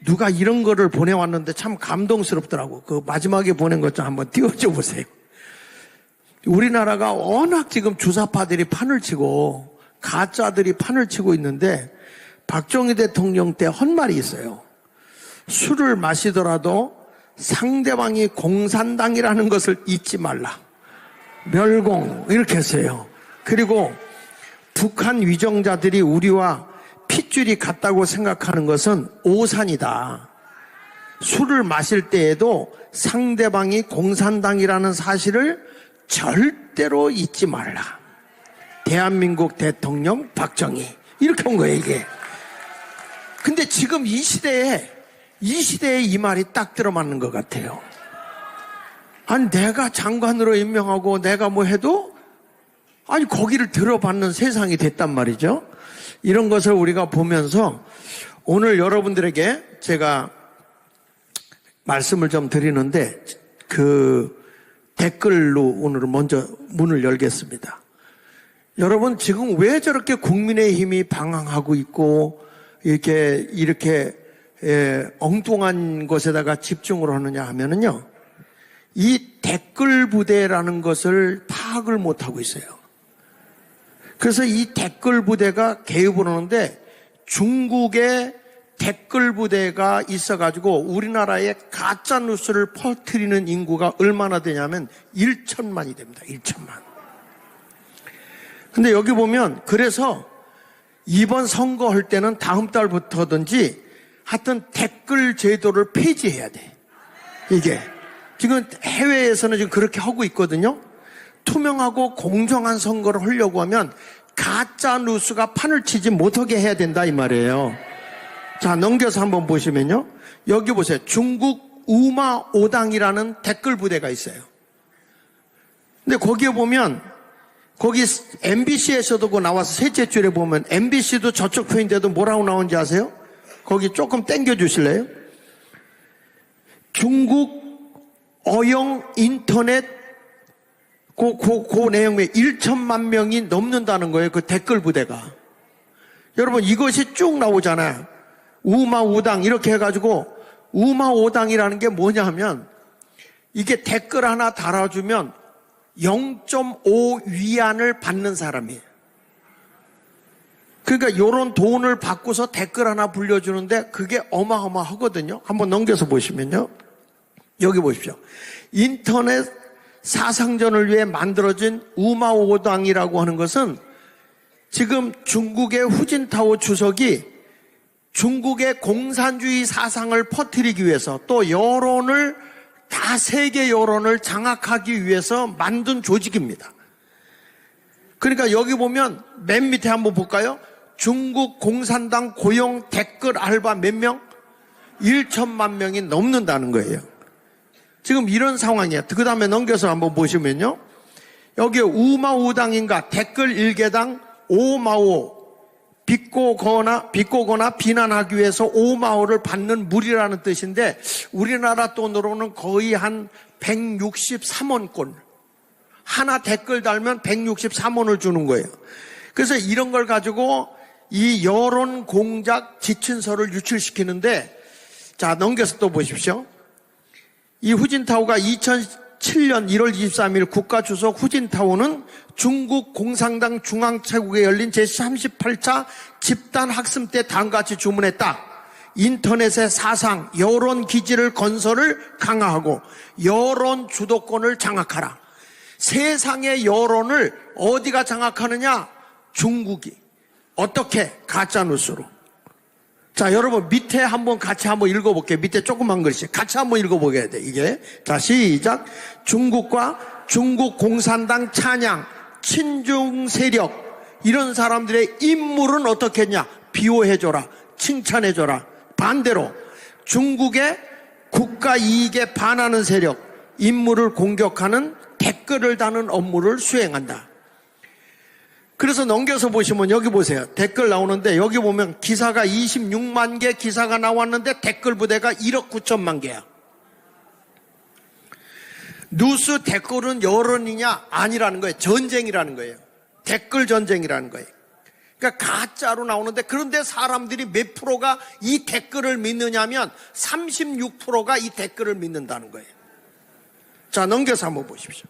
누가 이런 거를 보내왔는데 참 감동스럽더라고. 그 마지막에 보낸 것 좀 한번 띄워줘 보세요. 우리나라가 워낙 지금 주사파들이 판을 치고 가짜들이 판을 치고 있는데 박정희 대통령 때 헛말이 있어요. 술을 마시더라도 상대방이 공산당이라는 것을 잊지 말라. 멸공 이렇게 했어요. 그리고 북한 위정자들이 우리와 핏줄이 같다고 생각하는 것은 오산이다. 술을 마실 때에도 상대방이 공산당이라는 사실을 절대로 잊지 말라. 대한민국 대통령 박정희 이렇게 온 거예요 이게. 근데 지금 이 시대에 이 말이 딱 들어맞는 것 같아요. 아니 내가 장관으로 임명하고 내가 뭐 해도 아니 거기를 들어받는 세상이 됐단 말이죠. 이런 것을 우리가 보면서 오늘 여러분들에게 제가 말씀을 좀 드리는데 그 댓글로 오늘 먼저 문을 열겠습니다. 여러분 지금 왜 저렇게 국민의힘이 방황하고 있고 이렇게 엉뚱한 것에다가 집중을 하느냐 하면은요, 이 댓글 부대라는 것을 파악을 못하고 있어요. 그래서 이 댓글 부대가 개입을 하는데 중국의 댓글 부대가 있어가지고 우리나라에 가짜 뉴스를 퍼뜨리는 인구가 얼마나 되냐면 1천만이 됩니다. 1천만. 근데 여기 보면 그래서 이번 선거할 때는 다음 달부터든지 하여튼 댓글 제도를 폐지해야 돼. 이게 지금 해외에서는 지금 그렇게 하고 있거든요. 투명하고 공정한 선거를 하려고 하면 가짜 뉴스가 판을 치지 못하게 해야 된다 이 말이에요. 자, 넘겨서 한번 보시면요. 여기 보세요. 중국 우마오당이라는 댓글 부대가 있어요. 근데 거기에 보면 거기 MBC에서도 그 나와서 셋째 줄에 보면 MBC도 저쪽 표인데도 뭐라고 나오는지 아세요? 거기 조금 땡겨 주실래요? 중국 어용 인터넷 그 내용에 1천만 명이 넘는다는 거예요. 그 댓글 부대가. 여러분 이것이 쭉 나오잖아요. 우마우당 이렇게 해가지고 우마오당이라는 게 뭐냐 하면 이게 댓글 하나 달아주면 0.5 위안을 받는 사람이에요. 그러니까 이런 돈을 받고서 댓글 하나 불려주는데 그게 어마어마하거든요. 한번 넘겨서 보시면요. 여기 보십시오. 인터넷 사상전을 위해 만들어진 우마오당이라고 하는 것은 지금 중국의 후진타오 주석이 중국의 공산주의 사상을 퍼뜨리기 위해서 또 여론을 다 세계 여론을 장악하기 위해서 만든 조직입니다. 그러니까 여기 보면 맨 밑에 한번 볼까요? 중국 공산당 고용 댓글 알바 몇 명? 1천만 명이 넘는다는 거예요. 지금 이런 상황이에요. 그 다음에 넘겨서 한번 보시면요. 여기 우마우당인가 댓글 1개당 5마오 비꼬거나 비난하기 위해서 5마오를 받는 물이라는 뜻인데 우리나라 돈으로는 거의 한 163원권. 하나 댓글 달면 163원을 주는 거예요. 그래서 이런 걸 가지고 이 여론 공작 지침서를 유출시키는데 자, 넘겨서 또 보십시오. 이 후진타오가 2007년 1월 23일 국가주석 후진타오는 중국 공산당 중앙체국에 열린 제38차 집단학습 때 다음같이 주문했다. 인터넷의 사상, 여론 기지를 건설을 강화하고 여론 주도권을 장악하라. 세상의 여론을 어디가 장악하느냐? 중국이. 어떻게? 가짜뉴스로. 자, 여러분 밑에 한번 같이 한번 읽어볼게요. 밑에 조그만 글씨 같이 한번 읽어보게 돼 이게. 자, 시작. 중국과 중국 공산당 찬양, 친중 세력 이런 사람들의 인물은 어떻게 했냐? 비호해줘라, 칭찬해줘라. 반대로 중국의 국가 이익에 반하는 세력, 인물을 공격하는 댓글을 다는 업무를 수행한다. 그래서 넘겨서 보시면 여기 보세요. 댓글 나오는데 여기 보면 기사가 26만 개 기사가 나왔는데 댓글 부대가 1억 9천만 개야. 뉴스 댓글은 여론이냐? 아니라는 거예요. 전쟁이라는 거예요. 댓글 전쟁이라는 거예요. 그러니까 가짜로 나오는데, 그런데 사람들이 몇 프로가 이 댓글을 믿느냐면 36%가 이 댓글을 믿는다는 거예요. 자, 넘겨서 한번 보십시오.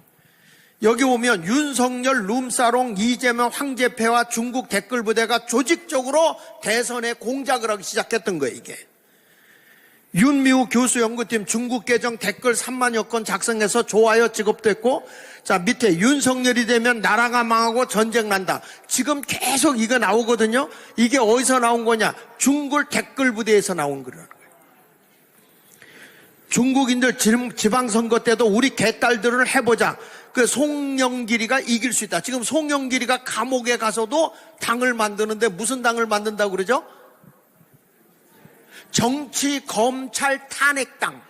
여기 보면 윤석열, 룸사롱, 이재명, 황제폐와 중국 댓글 부대가 조직적으로 대선에 공작을 하기 시작했던 거예요, 이게. 윤미우 교수 연구팀 중국 계정 댓글 3만여 건 작성해서 좋아요 지급됐고, 자, 밑에 윤석열이 되면 나라가 망하고 전쟁 난다. 지금 계속 이거 나오거든요. 이게 어디서 나온 거냐? 중국 댓글 부대에서 나온 거라는 거예요. 중국인들 지방선거 때도 우리 개딸들을 해보자. 그 송영길이가 이길 수 있다. 지금 송영길이가 감옥에 가서도 당을 만드는데 무슨 당을 만든다고 그러죠? 정치, 검찰, 탄핵당.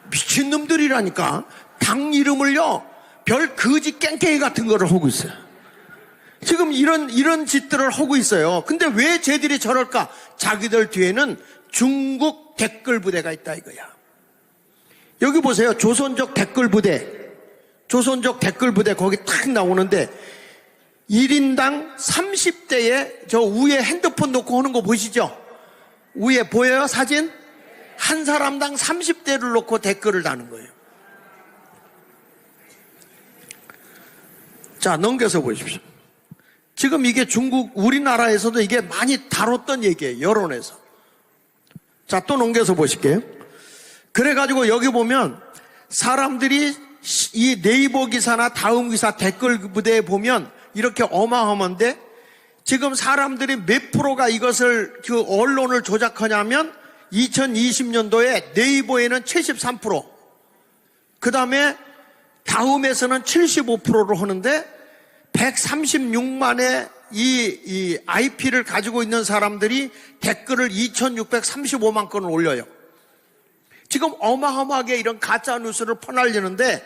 미친놈들이라니까. 당 이름을요, 별 거지 깽깽이 같은 거를 하고 있어요. 지금 이런 짓들을 하고 있어요. 근데 왜 쟤들이 저럴까? 자기들 뒤에는 중국 댓글 부대가 있다 이거야. 여기 보세요. 조선족 댓글 부대. 조선족 댓글 부대 거기 탁 나오는데 1인당 30대에 저 위에 핸드폰 놓고 하는 거 보시죠? 위에 보여요? 사진? 한 사람당 30대를 놓고 댓글을 다는 거예요. 자, 넘겨서 보십시오. 지금 이게 중국, 우리나라에서도 이게 많이 다뤘던 얘기예요. 여론에서. 자, 또 넘겨서 보실게요. 그래가지고 여기 보면 사람들이 이 네이버 기사나 다음 기사 댓글 부대에 보면 이렇게 어마어마한데, 지금 사람들이 몇 프로가 이것을 그 언론을 조작하냐면 2020년도에 네이버에는 73%, 그 다음에 다음에서는 75%를 하는데 136만의 이 IP를 가지고 있는 사람들이 댓글을 2635만 건을 올려요. 지금 어마어마하게 이런 가짜 뉴스를 퍼날리는데,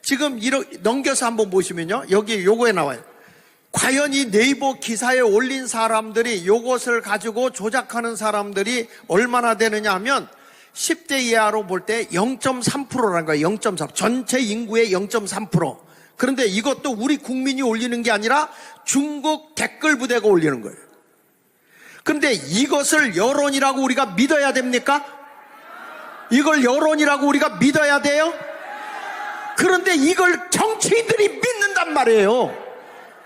지금 넘겨서 한번 보시면요, 여기 요거에 나와요. 과연 이 네이버 기사에 올린 사람들이, 요것을 가지고 조작하는 사람들이 얼마나 되느냐 하면 10대 이하로 볼 때 0.3%라는 거예요. 0.3. 전체 인구의 0.3%. 그런데 이것도 우리 국민이 올리는 게 아니라 중국 댓글 부대가 올리는 거예요. 그런데 이것을 여론이라고 우리가 믿어야 됩니까? 이걸 여론이라고 우리가 믿어야 돼요? 그런데 이걸 정치인들이 믿는단 말이에요.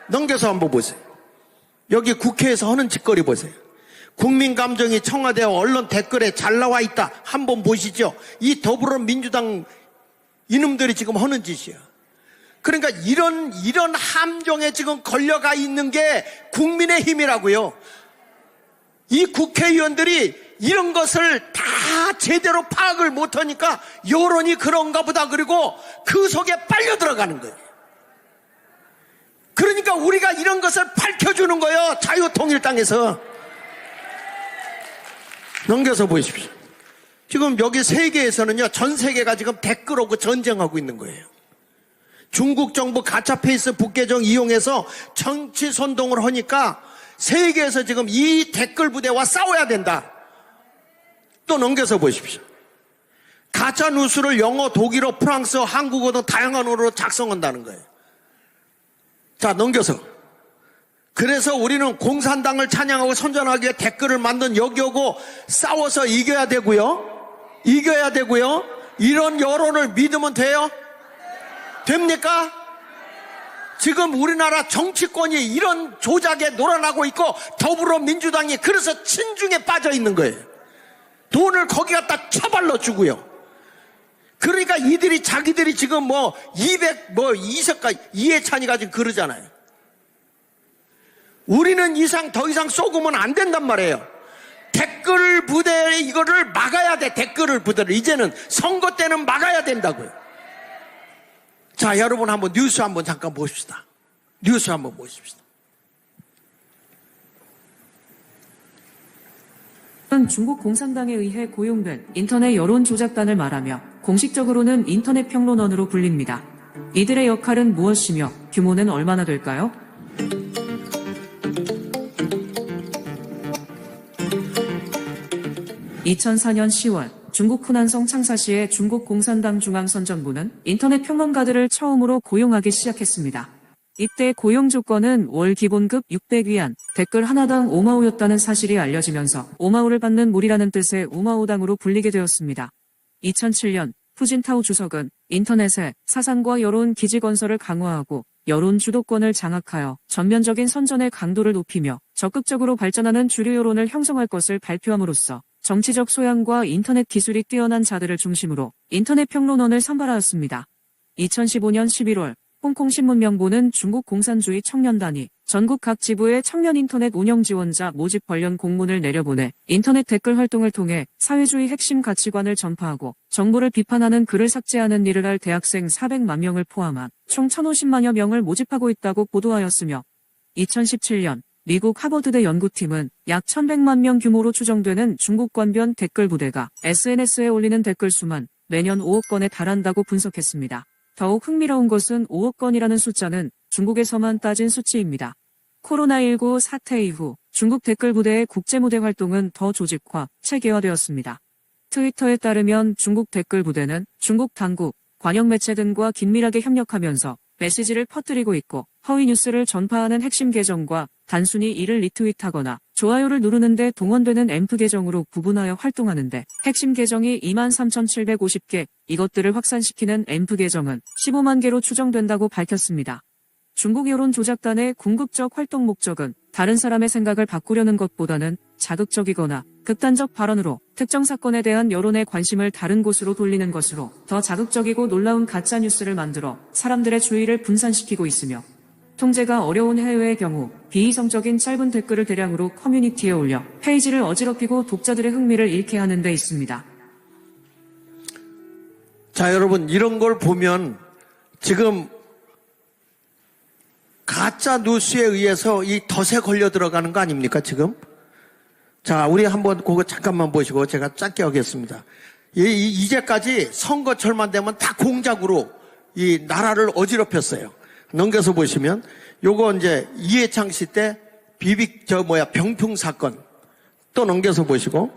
넘겨서 한번 보세요. 여기 국회에서 하는 짓거리 보세요. 국민 감정이 청와대 언론 댓글에 잘 나와 있다. 한번 보시죠. 이 더불어민주당 이놈들이 지금 하는 짓이야. 그러니까 이런 함정에 지금 걸려가 있는 게 국민의힘이라고요. 이 국회의원들이 이런 것을 다 제대로 파악을 못하니까 여론이 그런가 보다, 그리고 그 속에 빨려 들어가는 거예요. 그러니까 우리가 이런 것을 밝혀주는 거예요. 자유통일당에서. 넘겨서 보십시오. 지금 여기 세계에서는요, 전 세계가 지금 댓글하고 전쟁하고 있는 거예요. 중국 정부 가짜 페이스북 계정 이용해서 정치 선동을 하니까 세계에서 지금 이 댓글 부대와 싸워야 된다. 또 넘겨서 보십시오. 가짜 뉴스를 영어, 독일어, 프랑스어, 한국어 등 다양한 언어로 작성한다는 거예요. 자, 넘겨서. 그래서 우리는 공산당을 찬양하고 선전하기 위해 댓글을 만든 여기오고 싸워서 이겨야 되고요. 이겨야 되고요. 이런 여론을 믿으면 돼요? 됩니까? 지금 우리나라 정치권이 이런 조작에 놀아나고 있고 더불어민주당이 그래서 친중에 빠져 있는 거예요. 돈을 거기 갖다 처발로 주고요. 그러니까 이들이 자기들이 지금 이석가 이해찬이가 지금 그러잖아요. 우리는 더 이상 쏘으면 안 된단 말이에요. 댓글 부대 이거를 막아야 돼. 댓글 부대를 이제는 선거 때는 막아야 된다고요. 자, 여러분 한번 뉴스 한번 잠깐 보십시다. 뉴스 한번 보십시다. 중국 공산당에 의해 고용된 인터넷 여론 조작단을 말하며 공식적으로는 인터넷 평론원으로 불립니다. 이들의 역할은 무엇이며 규모는 얼마나 될까요? (2004년 10월) 중국 후난성 창사시의 중국 공산당 중앙선전부는 인터넷 평론가들을 처음으로 고용하기 시작했습니다. 이때 고용 조건은 월 기본급 600위안, 댓글 하나당 5마오였다는 사실이 알려지면서 5마오를 받는 물이라는 뜻의 우마오당으로 불리게 되었습니다. 2007년 푸진타오 주석은 인터넷에 사상과 여론 기지 건설을 강화하고 여론 주도권을 장악하여 전면적인 선전의 강도를 높이며 적극적으로 발전하는 주류 여론을 형성할 것을 발표함으로써 정치적 소양과 인터넷 기술이 뛰어난 자들을 중심으로 인터넷 평론원을 선발하였습니다. 2015년 11월 홍콩신문명보는 중국 공산주의 청년단이 전국 각 지부에 청년 인터넷 운영 지원자 모집 관련 공문을 내려보내 인터넷 댓글 활동을 통해 사회주의 핵심 가치관을 전파하고 정부를 비판하는 글을 삭제하는 일을 할 대학생 400만 명을 포함한 총 1,050만여 명을 모집하고 있다고 보도하였으며 2017년 미국 하버드대 연구팀은 약 1,100만 명 규모로 추정되는 중국 관변 댓글 부대가 SNS에 올리는 댓글 수만 매년 5억 건에 달한다고 분석했습니다. 더욱 흥미로운 것은 5억 건이라는 숫자는 중국에서만 따진 수치입니다. 코로나19 사태 이후 중국 댓글 부대의 국제무대 활동은 더 조직화, 체계화되었습니다. 트위터에 따르면 중국 댓글 부대는 중국 당국, 관영 매체 등과 긴밀하게 협력하면서 메시지를 퍼뜨리고 있고 허위 뉴스를 전파하는 핵심 계정과 단순히 이를 리트윗하거나 좋아요를 누르는데 동원되는 앰프 계정으로 구분하여 활동하는데 핵심 계정이 23,750개, 이것들을 확산시키는 앰프 계정은 15만 개로 추정된다고 밝혔습니다. 중국 여론 조작단의 궁극적 활동 목적은 다른 사람의 생각을 바꾸려는 것보다는 자극적이거나 극단적 발언으로 특정 사건에 대한 여론의 관심을 다른 곳으로 돌리는 것으로 더 자극적이고 놀라운 가짜뉴스를 만들어 사람들의 주의를 분산시키고 있으며 통제가 어려운 해외의 경우 비이성적인 짧은 댓글을 대량으로 커뮤니티에 올려 페이지를 어지럽히고 독자들의 흥미를 잃게 하는 데 있습니다. 자, 여러분, 이런 걸 보면 지금 가짜 뉴스에 의해서 이 덫에 걸려 들어가는 거 아닙니까, 지금? 자, 우리 한번 그거 잠깐만 보시고 제가 짧게 하겠습니다. 이제까지 선거철만 되면 다 공작으로 이 나라를 어지럽혔어요. 넘겨서 보시면 요거 이제 이해창 씨 때 병풍 사건 또 넘겨서 보시고,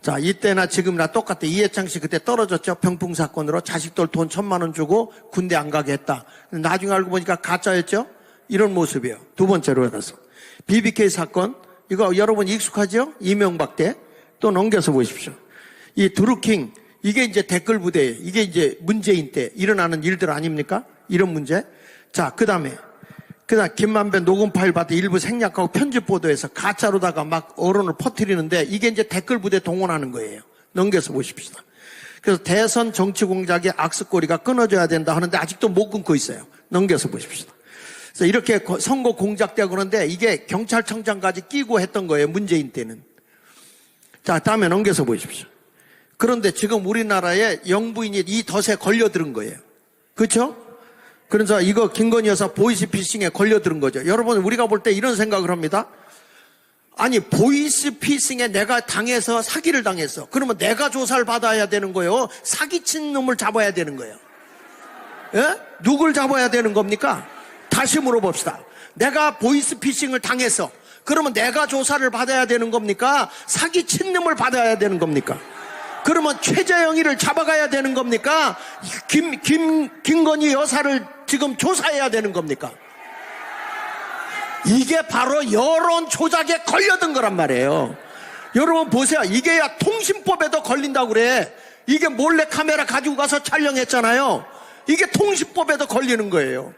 자, 이때나 지금이나 똑같아. 이해창 씨 그때 떨어졌죠. 병풍 사건으로 자식들 돈 1,000만 원 주고 군대 안 가게 했다. 나중에 알고 보니까 가짜였죠. 이런 모습이에요. 두 번째로 해서 BBK 사건, 이거 여러분 익숙하죠? 이명박 때. 또 넘겨서 보십시오. 이 드루킹, 이게 이제 댓글 부대예요. 이게 이제 문재인 때 일어나는 일들 아닙니까? 이런 문제. 자, 그다음 김만배 녹음 파일 받아 일부 생략하고 편집 보도해서 가짜로다가 막 언론을 퍼뜨리는데 이게 이제 댓글 부대 동원하는 거예요. 넘겨서 보십시다. 그래서 대선 정치 공작의 악습고리가 끊어져야 된다 하는데 아직도 못 끊고 있어요. 넘겨서 보십시다. 그래서 이렇게 선거 공작되고 그러는데 이게 경찰청장까지 끼고 했던 거예요. 문재인 때는. 자, 다음에 넘겨서 보십시오. 그런데 지금 우리나라에 영부인이 이 덫에 걸려들은 거예요. 그렇죠? 그래서 이거 김건희 여사 보이스피싱에 걸려들은 거죠. 여러분, 우리가 볼 때 이런 생각을 합니다. 아니, 보이스피싱에 내가 당해서 사기를 당했어. 그러면 내가 조사를 받아야 되는 거예요. 사기친 놈을 잡아야 되는 거예요. 예? 누굴 잡아야 되는 겁니까? 다시 물어봅시다. 내가 보이스피싱을 당했어. 그러면 내가 조사를 받아야 되는 겁니까? 사기친 놈을 받아야 되는 겁니까? 그러면 최재형이를 잡아가야 되는 겁니까? 김건희 여사를 지금 조사해야 되는 겁니까? 이게 바로 여론 조작에 걸려든 거란 말이에요. 여러분 보세요. 이게 야 통신법에도 걸린다고 그래. 이게 몰래 카메라 가지고 가서 촬영했잖아요. 이게 통신법에도 걸리는 거예요.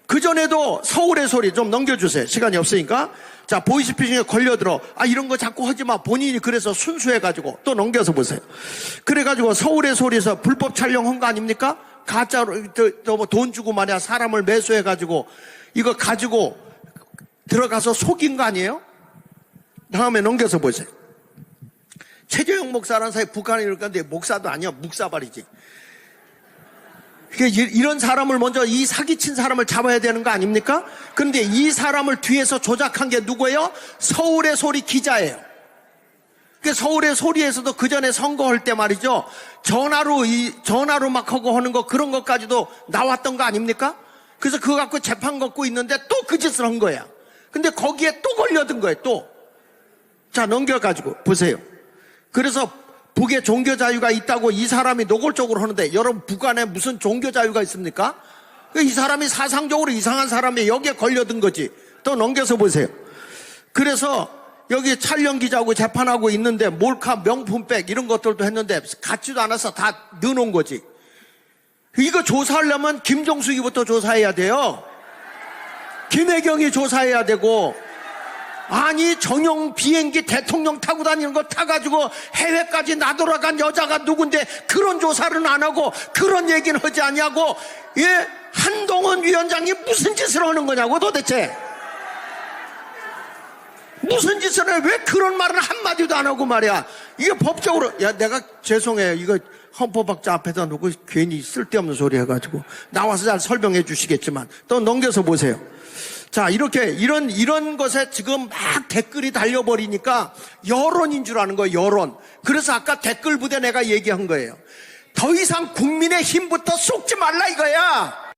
그전에도 서울의 소리 좀 넘겨주세요. 시간이 없으니까. 자, 보이스피싱에 걸려들어. 아, 이런 거 자꾸 하지 마. 본인이 그래서 순수해가지고 또 넘겨서 보세요. 그래가지고 서울의 소리에서 불법 촬영한 거 아닙니까? 가짜로 뭐 돈 주고 말이야 사람을 매수해가지고 이거 가지고 들어가서 속인 거 아니에요? 다음에 넘겨서 보세요. 최재형 목사라는 사람이 북한에 이럴 건데 목사도 아니야. 묵사발이지. 이런 사람을 먼저 이 사기친 사람을 잡아야 되는 거 아닙니까? 그런데 이 사람을 뒤에서 조작한 게 누구예요? 서울의 소리 기자예요. 서울의 소리에서도 그 전에 선거할 때 말이죠. 전화로 막 하고 하는 거 그런 것까지도 나왔던 거 아닙니까? 그래서 그거 갖고 재판 걷고 있는데 또 그 짓을 한 거야. 근데 거기에 또 걸려든 거예요, 또. 자, 넘겨가지고 보세요. 그래서 북에 종교 자유가 있다고 이 사람이 노골적으로 하는데 여러분 북한에 무슨 종교 자유가 있습니까? 이 사람이 사상적으로 이상한 사람이 여기에 걸려든 거지. 또 넘겨서 보세요. 그래서 여기 촬영 기자하고 재판하고 있는데 몰카 명품백 이런 것들도 했는데 갖지도 않아서 다 넣어놓은 거지. 이거 조사하려면 김종숙이부터 조사해야 돼요. 김혜경이 조사해야 되고, 아니 정용 비행기 대통령 타고 다니는 거 타가지고 해외까지 나돌아간 여자가 누군데 그런 조사를 안 하고 그런 얘기는 하지 않냐고. 예? 한동훈 위원장이 무슨 짓을 하는 거냐고 도대체. 무슨 짓을 해? 왜 그런 말은 한마디도 안 하고 말이야. 이게 법적으로, 야, 내가 죄송해요. 이거 헌법학자 앞에다 놓고 괜히 쓸데없는 소리 해가지고 나와서 잘 설명해 주시겠지만 또 넘겨서 보세요. 자, 이렇게 이런 것에 지금 막 댓글이 달려버리니까 여론인 줄 아는 거예요, 여론. 그래서 아까 댓글 부대 내가 얘기한 거예요. 더 이상 국민의 힘부터 쏟지 말라 이거야.